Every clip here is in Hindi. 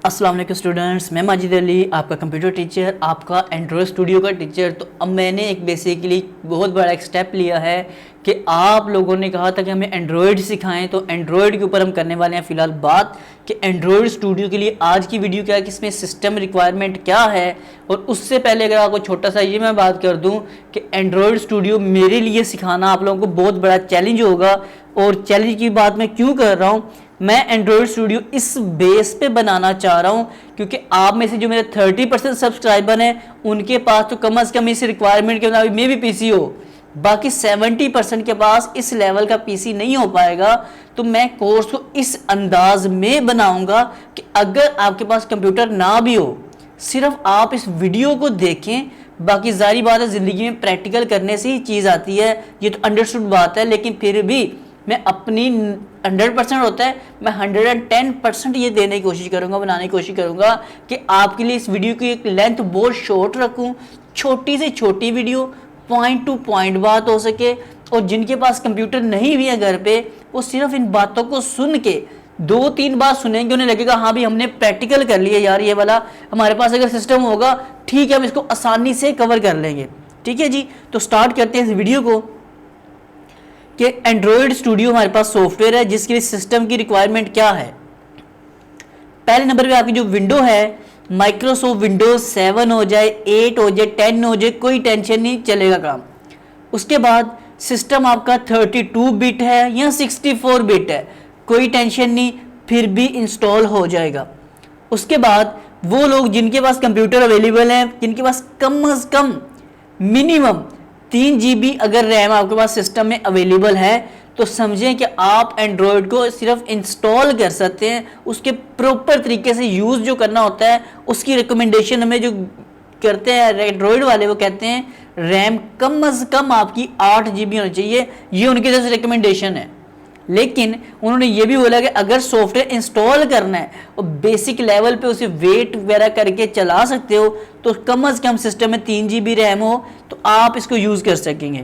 अस्सलाम वालेकुम स्टूडेंट्स, मैं माजिद अली, आपका कंप्यूटर टीचर, आपका एंड्रॉयड स्टूडियो का टीचर। तो अब मैंने एक बेसिकली बहुत बड़ा एक स्टेप लिया है कि आप लोगों ने कहा था कि हमें एंड्रॉयड सिखाएं, तो एंड्रॉयड के ऊपर हम करने वाले हैं फ़िलहाल बात कि एंड्रॉयड स्टूडियो के लिए आज की वीडियो क्या है, कि इसमें सिस्टम रिक्वायरमेंट क्या है। और उससे पहले अगर आपको छोटा सा ये मैं बात कर दूँ कि एंड्रॉयड स्टूडियो मेरे लिए सिखाना आप लोगों को बहुत बड़ा चैलेंज होगा। और चैलेंज की बात मैं क्यों कर रहा हूँ, मैं एंड्रॉयड स्टूडियो इस बेस पे बनाना चाह रहा हूँ क्योंकि आप में से जो मेरे 30% सब्सक्राइबर हैं उनके पास तो कम से कम इस रिक्वायरमेंट के मुताबिक में भी पीसी हो, बाकी 70% के पास इस लेवल का पीसी नहीं हो पाएगा। तो मैं कोर्स को इस अंदाज में बनाऊंगा कि अगर आपके पास कंप्यूटर ना भी हो, सिर्फ आप इस वीडियो को देखें, बाकी जारी बात है ज़िंदगी में प्रैक्टिकल करने से ही चीज़ आती है, ये तो अंडरस्टूड बात है। लेकिन फिर भी मैं अपनी 100% होता है, मैं 110% ये देने की कोशिश करूंगा, बनाने की कोशिश करूंगा कि आपके लिए इस वीडियो की एक लेंथ बहुत शॉर्ट रखूं, छोटी से छोटी वीडियो, पॉइंट टू पॉइंट बात हो सके। और जिनके पास कंप्यूटर नहीं भी है घर पे, वो सिर्फ इन बातों को सुन के 2-3 बार सुनेंगे, उन्हें लगेगा हाँ भी हमने प्रैक्टिकल कर लिया यार, ये वाला हमारे पास अगर सिस्टम होगा ठीक है, हम इसको आसानी से कवर कर लेंगे। ठीक है जी, तो स्टार्ट करते हैं इस वीडियो को कि एंड्रॉयड स्टूडियो हमारे पास सॉफ्टवेयर है जिसके लिए सिस्टम की रिक्वायरमेंट क्या है। पहले नंबर पे आपकी जो विंडो है, माइक्रोसॉफ्ट विंडोज 7 हो जाए, 8 हो जाए, 10 हो जाए, कोई टेंशन नहीं, चलेगा काम। उसके बाद सिस्टम आपका 32 बिट है या 64 बिट है, कोई टेंशन नहीं, फिर भी इंस्टॉल हो जाएगा। उसके बाद वो लोग जिनके पास कंप्यूटर अवेलेबल है, जिनके पास कम से कम मिनिमम 3 GB अगर रैम आपके पास सिस्टम में अवेलेबल है, तो समझें कि आप एंड्रॉयड को सिर्फ इंस्टॉल कर सकते हैं। उसके प्रॉपर तरीके से यूज़ जो करना होता है, उसकी रिकमेंडेशन हमें जो करते हैं एंड्रॉयड वाले, वो कहते हैं रैम कम से कम आपकी 8 GB होनी चाहिए, ये उनकी तरफ से रिकमेंडेशन है। लेकिन उन्होंने ये भी बोला कि अगर सॉफ्टवेयर इंस्टॉल करना है और बेसिक लेवल पे उसे वेट वगैरह करके चला सकते हो, तो कम से कम सिस्टम में 3 GB रैम हो तो आप इसको यूज़ कर सकेंगे।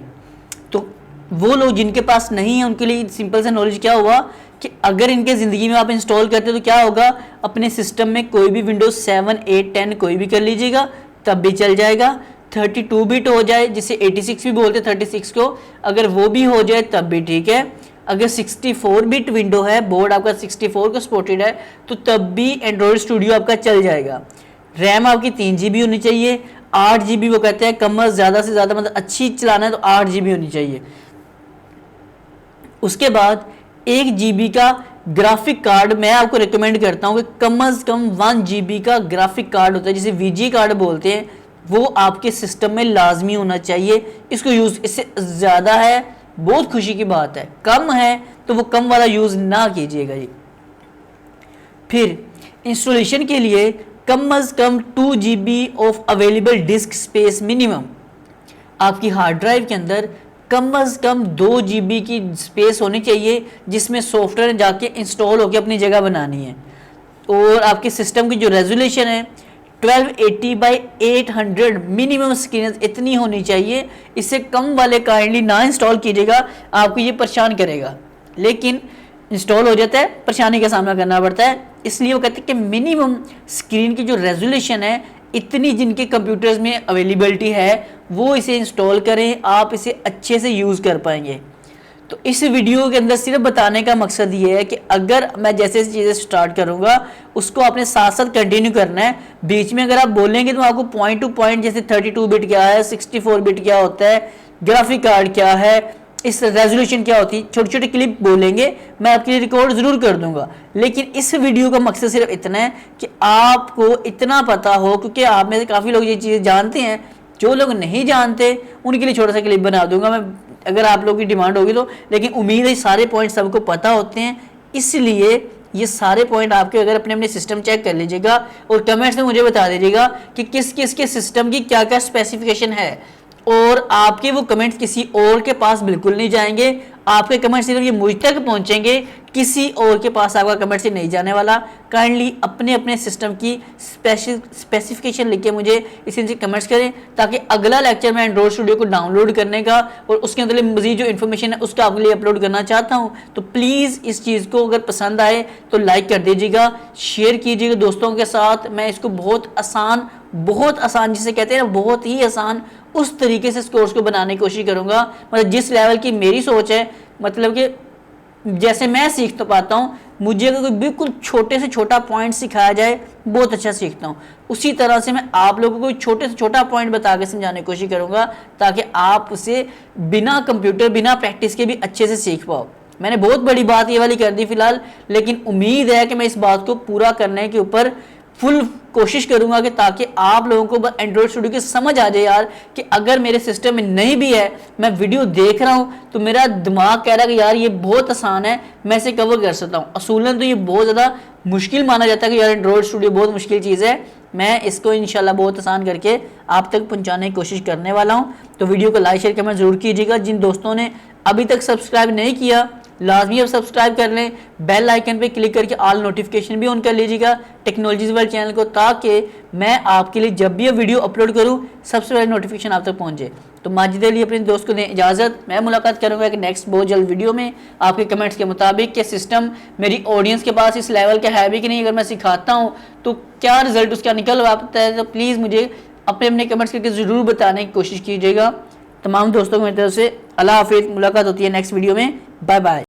तो वो लोग जिनके पास नहीं है उनके लिए सिंपल सा नॉलेज क्या हुआ कि अगर इनके ज़िंदगी में आप इंस्टॉल करते हो तो क्या होगा, अपने सिस्टम में कोई भी विंडोज 7, 8, 10 कोई भी कर लीजिएगा, तब भी चल जाएगा। 32 बिट हो जाए, जिसे 86 भी बोलते हैं 36 को, अगर वो भी हो जाए तब भी ठीक है। अगर 64 बिट विंडो है, बोर्ड आपका 64 को सपोर्टेड है, तो तब भी एंड्रॉयड स्टूडियो आपका चल जाएगा। रैम आपकी 3 GB होनी चाहिए, 8 GB वो कहते हैं कम, ज़्यादा से ज़्यादा मतलब अच्छी चलाना है तो 8 GB होनी चाहिए। उसके बाद 1 GB का ग्राफिक कार्ड मैं आपको रिकमेंड करता हूँ कि कम से कम 1 GB का ग्राफिक कार्ड होता है, जिसे VG कार्ड बोलते हैं, वो आपके सिस्टम में लाजमी होना चाहिए। इसको यूज़, इससे ज़्यादा है बहुत खुशी की बात है, कम है तो वो कम वाला यूज़ ना कीजिएगा जी। फिर इंस्टॉलेशन के लिए कम से कम 2 GB of available disc space minimum, आपकी हार्ड ड्राइव के अंदर कम से कम 2 GB की स्पेस होनी चाहिए, जिसमें सॉफ्टवेयर जाके इंस्टॉल होकर अपनी जगह बनानी है। और आपके सिस्टम की जो रेजोल्यूशन है 1280x800 मिनिमम स्क्रीन इतनी होनी चाहिए। इससे कम वाले काइंडली ना इंस्टॉल कीजिएगा, आपको ये परेशान करेगा। लेकिन इंस्टॉल हो जाता है, परेशानी का सामना करना पड़ता है, इसलिए वो कहते हैं कि मिनिमम स्क्रीन की जो रेजोल्यूशन है इतनी जिनके कंप्यूटर्स में अवेलेबिलिटी है वो इसे इंस्टॉल करें, आप इसे अच्छे से यूज़ कर पाएंगे। तो इस वीडियो के अंदर सिर्फ बताने का मकसद ये है कि अगर मैं जैसे चीज़ें स्टार्ट करूँगा उसको आपने साथ साथ कंटिन्यू करना है। बीच में अगर आप बोलेंगे तो आपको पॉइंट टू पॉइंट, जैसे 32 बिट क्या है, 64 बिट क्या होता है, ग्राफिक कार्ड क्या है, इस रेजोल्यूशन क्या होती है, छोटे छोटे क्लिप बोलेंगे, मैं आपके लिए रिकॉर्ड ज़रूर कर दूंगा। लेकिन इस वीडियो का मकसद सिर्फ इतना है कि आपको इतना पता हो, क्योंकि आप में से काफ़ी लोग ये चीज़ें जानते हैं, जो लोग नहीं जानते उनके लिए छोटा सा क्लिप बना दूंगा मैं, अगर आप लोगों की डिमांड होगी तो। लेकिन उम्मीद है सारे पॉइंट सबको पता होते हैं, इसलिए ये सारे पॉइंट आपके अगर अपने अपने सिस्टम चेक कर लीजिएगा और कमेंट्स में मुझे बता दीजिएगा कि किस किस के सिस्टम की क्या क्या स्पेसिफिकेशन है। और आपके वो कमेंट्स किसी और के पास बिल्कुल नहीं जाएंगे, आपके कमेंट सिर्फ ये मुझ तक पहुंचेंगे, किसी और के पास आपका कमेंट से नहीं जाने वाला। काइंडली अपने अपने सिस्टम की स्पेसिफिकेशन लिख के मुझे इसी से कमेंट्स करें, ताकि अगला लेक्चर मैं एंड्रॉइड स्टूडियो को डाउनलोड करने का और उसके अंदर मजीद जो इन्फॉर्मेशन है उसका आपके लिए अपलोड करना चाहता हूं। तो प्लीज़ इस चीज़ को अगर पसंद आए तो लाइक कर दीजिएगा, शेयर कीजिएगा दोस्तों के साथ। मैं इसको बहुत आसान जिसे कहते हैं ना, बहुत ही आसान उस तरीके से इस कोर्स को बनाने की कोशिश करूंगा, मतलब जिस लेवल की मेरी सोच है, मतलब कि जैसे मैं सीख तो पाता हूँ, मुझे अगर कोई बिल्कुल छोटे से छोटा पॉइंट सिखाया जाए बहुत अच्छा सीखता हूँ, उसी तरह से मैं आप लोगों को छोटे से छोटा पॉइंट बता के समझाने की कोशिश करूँगा, ताकि आप उसे बिना कंप्यूटर बिना प्रैक्टिस के भी अच्छे से सीख पाओ। मैंने बहुत बड़ी बात ये वाली कर दी फिलहाल, लेकिन उम्मीद है कि मैं इस बात को पूरा करने के ऊपर फुल कोशिश करूंगा कि ताकि आप लोगों को एंड्रॉइड स्टूडियो की समझ आ जाए यार, कि अगर मेरे सिस्टम में नहीं भी है, मैं वीडियो देख रहा हूं तो मेरा दिमाग कह रहा है कि यार ये बहुत आसान है, मैं इसे कवर कर सकता हूं। असूलन तो ये बहुत ज़्यादा मुश्किल माना जाता है कि यार एंड्रॉइड स्टूडियो बहुत मुश्किल चीज़ है। मैं इसको इंशाल्लाह बहुत आसान करके आप तक पहुंचाने की कोशिश करने वाला हूं। तो वीडियो को लाइक शेयर कमेंट जरूर कीजिएगा। जिन दोस्तों ने अभी तक सब्सक्राइब नहीं किया लाजमी अब सब्सक्राइब कर लें, बेल आइकन पे क्लिक करके ऑल नोटिफिकेशन भी ऑन कर लीजिएगा टेक्नोलॉजीज वर्ल्ड चैनल को, ताकि मैं आपके लिए जब भी ये वीडियो अपलोड करूं सबसे पहले नोटिफिकेशन आप तक पहुंचे। तो माजिद अली अपने दोस्त को दें इजाज़त, मैं मुलाकात करूंगा एक नेक्स्ट बहुत जल्द वीडियो में आपके कमेंट्स के मुताबिक कि सिस्टम मेरी ऑडियंस के पास इस लेवल का है भी कि नहीं। अगर मैं सिखाता हूँ तो क्या रिजल्ट उसका निकल पाता है, तो प्लीज़ मुझे अपने अपने कमेंट्स करके ज़रूर बताने की कोशिश कीजिएगा। तमाम दोस्तों को मेरी तरफ से अल्लाह हाफिज़, मुलाकात होती है नेक्स्ट वीडियो में, बाय बाय।